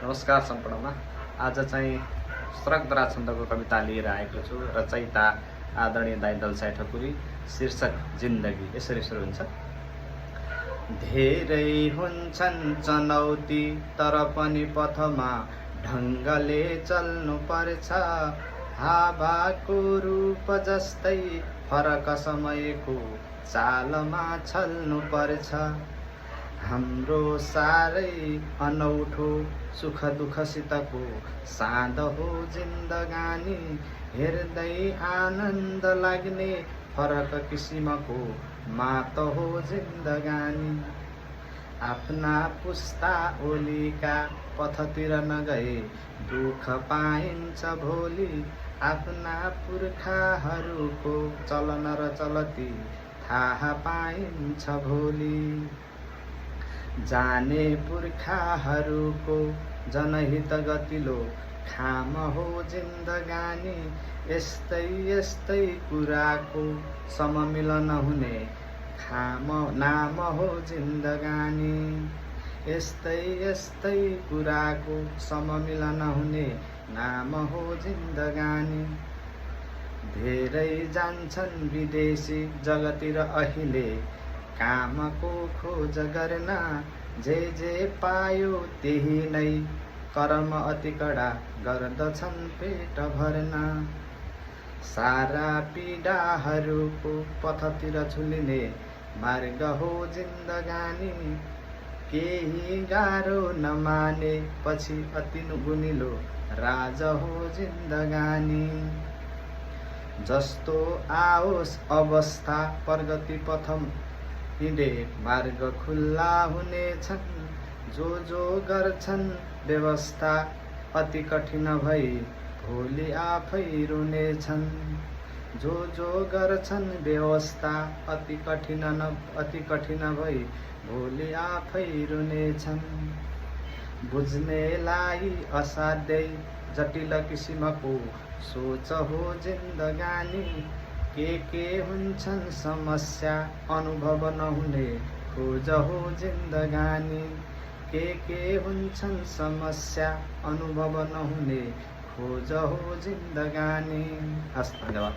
नमस्कार सम्पूर्णमा। आज चाहिँ स्रग्दरा छन्दको कविता लिएर आएको छु। रचयिता आदरणीय दाइ दलसाई ठकुरी। शीर्षक जिन्दगी। यसरी सुरु हुन्छ। धेरै हुन्छन् चुनौती तर पनि पथमा ढङ्गले चल्नु पर्छ। हावाको रूप जस्तै फरक समयको चालमा छल्नु पर्छ। हाम्रो साह्रै अनौठो सुख दुःखसितको साँध हो जिन्दगानी। हेर्दै आनन्द लाग्ने फरक किसिमको मात हो जिन्दगानी। आफ्ना पुस्ता ओलीका पथतिर नगए दुःख पाइन्छ भोलि। आफ्ना पुर्खाहरूको चलन र चलती थाहा पाइन्छ भोलि। जाने पुर्खाहरूको जनहित गतिलो खाम हो जिन्दगानी। यस्तै यस्तै कुराको सममिलन हुने नाम हो जिन्दगानी। यस्तै यस्तै कुराको सममिलन हुने नाम हो जिन्दगानी। धेरै जान्छन् विदेशी जगतिर अहिले कामको खोज गर्न। जे पायो त्यही नै कर्म अति कडा गर्दछन् पेट भर्न। सारा पीडाहरूको पथतिर झुलिने मार्ग हो जिन्दगानी। केही गाह्रो नमाने पछि अति गुनिलो राज हो जिन्दगानी। जस्तो आओस् अवस्था प्रगति पथम हिँडे मार्ग खुल्ला हुनेछन्। जो गर्छन् व्यवस्था अति कठिन भई भोलि आफै रुनेछन्। जो गर्छन् व्यवस्था अति कठिन भई भोलि आफै रुनेछन्। बुझ्नेलाई असाध्यै जटिल किसिमको सोच हो जिन्दगानी। के हुन्छन् समस्या अनुभव नहुने खोज हो जिन्दगानी। के हुन्छन् समस्या अनुभव नहुने खोज हो जिन्दगानी। हस्, धन्यवाद।